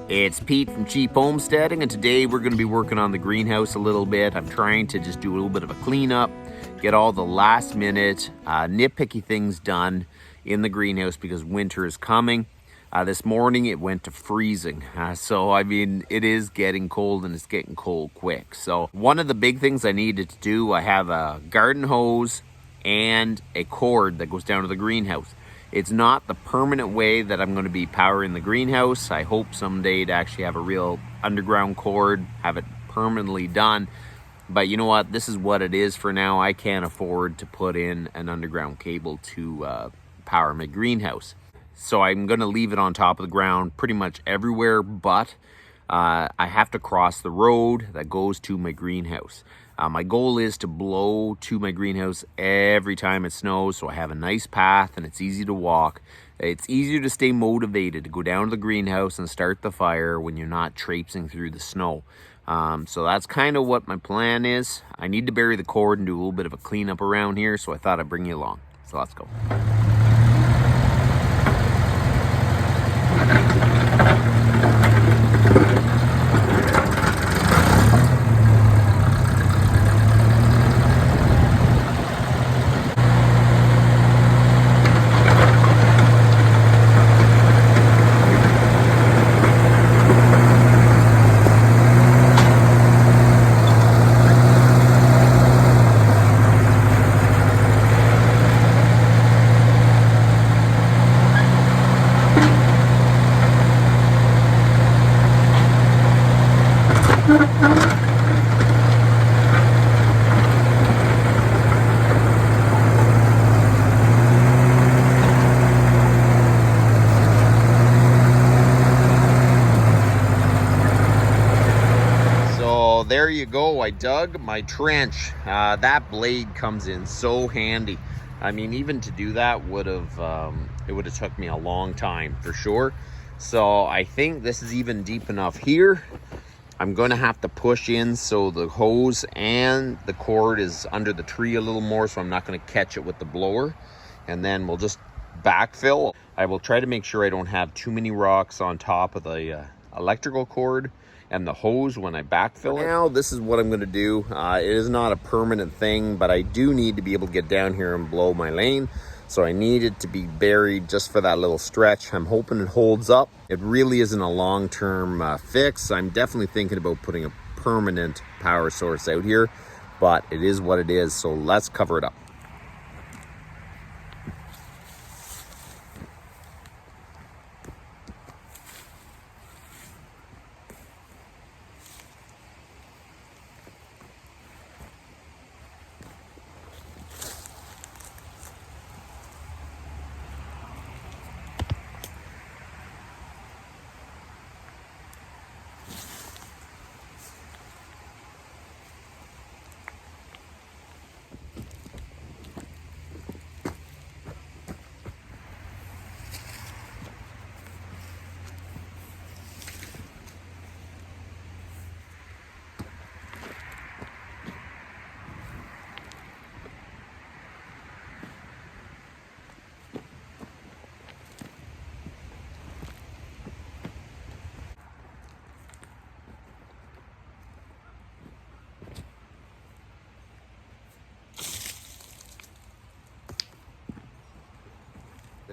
It's Pete from Cheap Homesteading, and today we're going to be working on the greenhouse a little bit. I'm trying to just do a little bit of a cleanup, get all the last minute nitpicky things done in the greenhouse because winter is coming. This morning it went to freezing, so I mean it is getting cold, and it's getting cold quick. So one of the big things I needed to do, I have a garden hose and a cord that goes down to the greenhouse. It's not the permanent way that I'm going to be powering the greenhouse. I hope someday to actually have a real underground cord, have it permanently done. But you know what? This is what it is for now. I can't afford to put in an underground cable to power my greenhouse. So I'm going to leave it on top of the ground pretty much everywhere, but I have to cross the road that goes to my greenhouse. My goal is to blow to my greenhouse every time it snows, so I have a nice path and it's easy to walk. It's easier to stay motivated to go down to the greenhouse and start the fire when you're not traipsing through the snow. So that's kind of what my plan is. I need to bury the cord and do a little bit of a cleanup around here, so I thought I'd bring you along. So let's go. There you go. I dug my trench. That blade comes in so handy. I mean, even to do that would have took me a long time for sure. So I think this is even deep enough here. I'm going to have to push in so the hose and the cord is under the tree a little more, so I'm not going to catch it with the blower. And then we'll just backfill. I will try to make sure I don't have too many rocks on top of the electrical cord and the hose when I backfill it. Now, this is what I'm going to do. It is not a permanent thing, but I do need to be able to get down here and blow my lane. So I need it to be buried just for that little stretch. I'm hoping it holds up. It really isn't a long-term fix. I'm definitely thinking about putting a permanent power source out here, but it is what it is. So let's cover it up.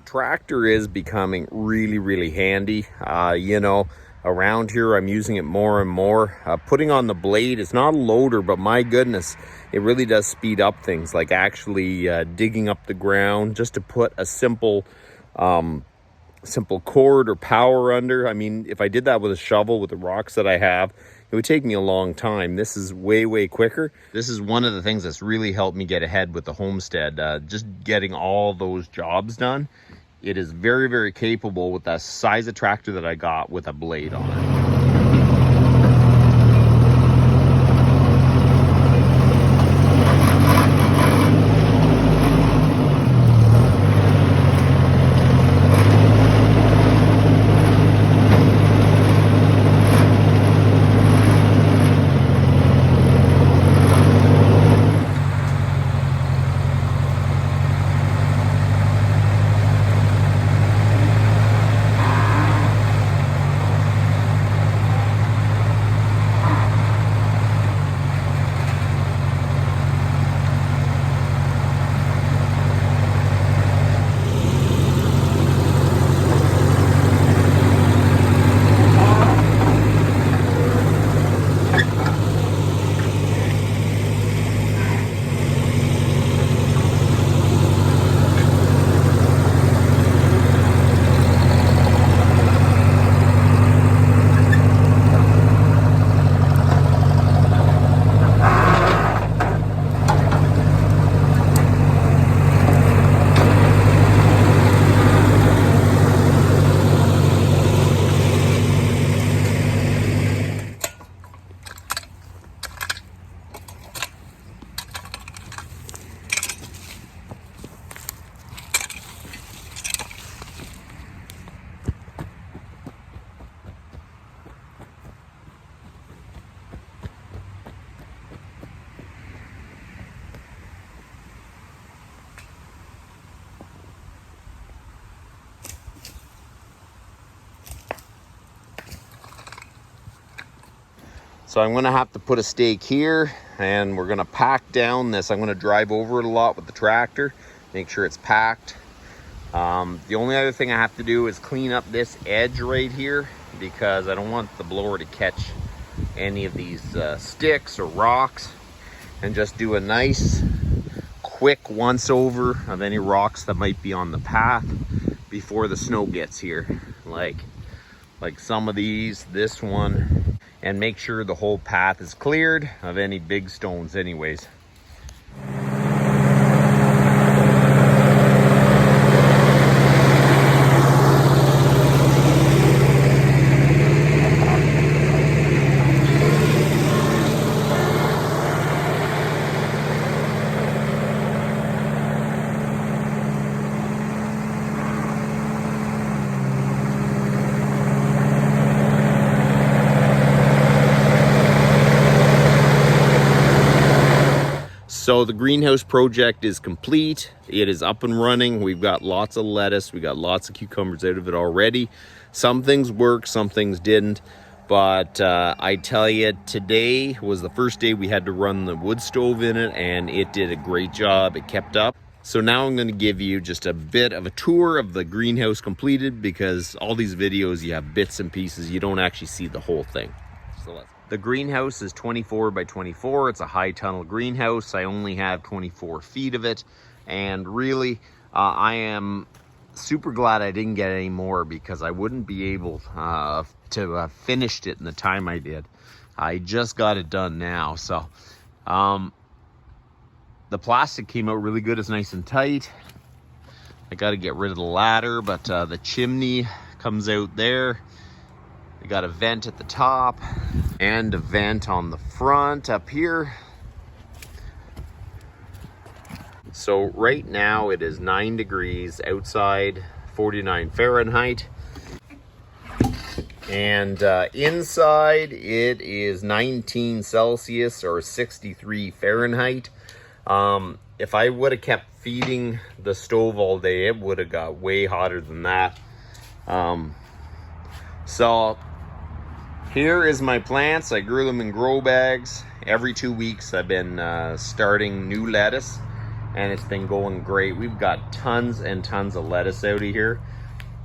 Tractor is becoming really handy. You know, around here I'm using it more and more. Putting on the blade, it's not a loader, but my goodness, it really does speed up things, like actually digging up the ground just to put a simple cord or power under. I mean, if I did that with a shovel with the rocks that I have, it would take me a long time. This is way quicker. This is one of the things that's really helped me get ahead with the Homestead, just getting all those jobs done. It is very capable with that size of tractor that I got with a blade on it. So I'm gonna have to put a stake here, and we're gonna pack down this. I'm gonna drive over it a lot with the tractor, make sure it's packed. The only other thing I have to do is clean up this edge right here, because I don't want the blower to catch any of these sticks or rocks, and just do a nice quick once over of any rocks that might be on the path before the snow gets here, like some of these, this one, and make sure the whole path is cleared of any big stones anyways. So the greenhouse project is complete. It is up and running. We've got lots of lettuce. We got lots of cucumbers out of it already. Some things worked, some things didn't. But I tell you, today was the first day we had to run the wood stove in it, and it did a great job. It kept up. So now I'm going to give you just a bit of a tour of the greenhouse completed, because all these videos, you have bits and pieces. You don't actually see the whole thing. So let's. The greenhouse is 24 by 24. It's a high tunnel greenhouse. I only have 24 feet of it. And really, I am super glad I didn't get any more, because I wouldn't be able to have finished it in the time I did. I just got it done now. So the plastic came out really good. It's nice and tight. I got to get rid of the ladder, but the chimney comes out there. We got a vent at the top and a vent on the front up here. So right now it is 9 degrees outside, 49 Fahrenheit. And inside it is 19 Celsius or 63 Fahrenheit. If I would have kept feeding the stove all day, it would have got way hotter than that. So here is my plants. I grew them in grow bags. Every 2 weeks I've been starting new lettuce, and it's been going great. We've got tons and tons of lettuce out of here.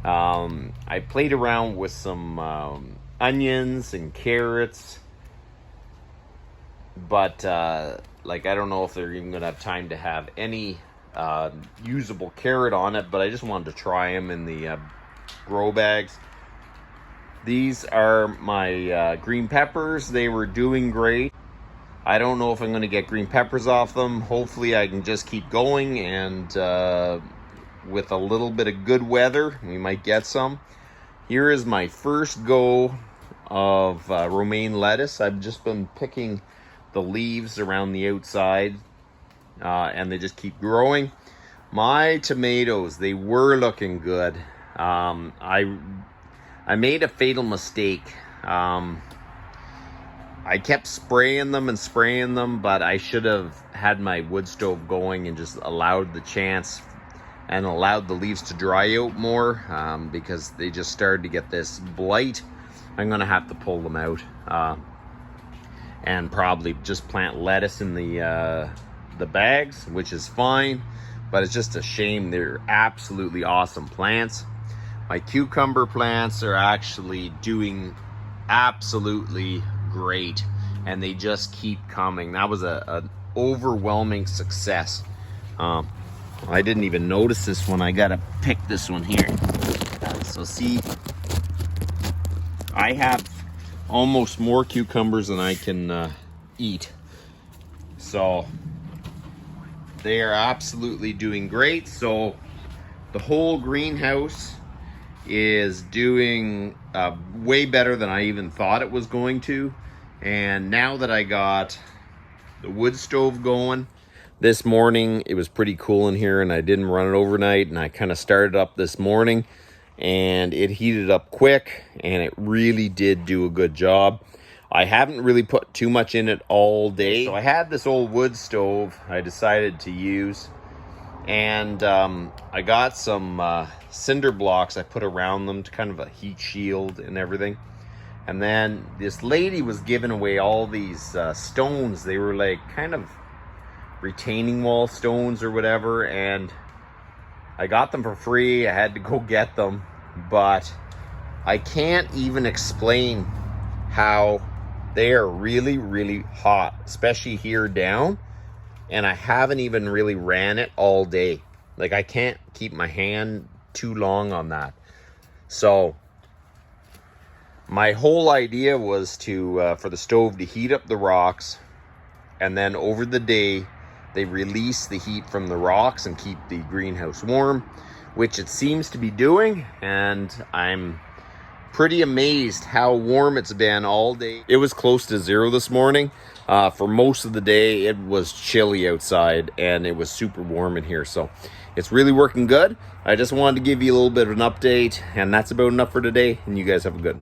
I played around with some onions and carrots, but like, I don't know if they're even gonna have time to have any usable carrot on it, but I just wanted to try them in the grow bags. These are my green peppers. They were doing great. I don't know if I'm going to get green peppers off them. Hopefully I can just keep going, and with a little bit of good weather, we might get some. Here is my first go of romaine lettuce. I've just been picking the leaves around the outside, and they just keep growing. My tomatoes, they were looking good. I made a fatal mistake. I kept spraying them, but I should have had my wood stove going and just allowed the chance and allowed the leaves to dry out more, because they just started to get this blight. I'm gonna have to pull them out and probably just plant lettuce in the bags, which is fine, but it's just a shame. They're absolutely awesome plants. My cucumber plants are actually doing absolutely great, and they just keep coming. That was an overwhelming success. I didn't even notice this one. I gotta pick this one here. So see, I have almost more cucumbers than I can eat. So they are absolutely doing great. So the whole greenhouse is doing way better than I even thought it was going to. And now that I got the wood stove going, this morning it was pretty cool in here, and I didn't run it overnight, and I kind of started up this morning, and it heated up quick, and it really did do a good job. I haven't really put too much in it all day. So I had this old wood stove I decided to use, and I got some cinder blocks I put around them to kind of a heat shield and everything. And then this lady was giving away all these stones. They were like kind of retaining wall stones or whatever, and I got them for free. I had to go get them, but I can't even explain how they are really, really hot, especially here down. And I haven't even really ran it all day. Like, I can't keep my hand too long on that. So my whole idea was to for the stove to heat up the rocks, and then over the day they release the heat from the rocks and keep the greenhouse warm, which it seems to be doing. And I'm pretty amazed how warm it's been all day. It was close to 0 this morning. For most of the day, it was chilly outside and it was super warm in here. So it's really working good. I just wanted to give you a little bit of an update, and that's about enough for today. And you guys have a good one.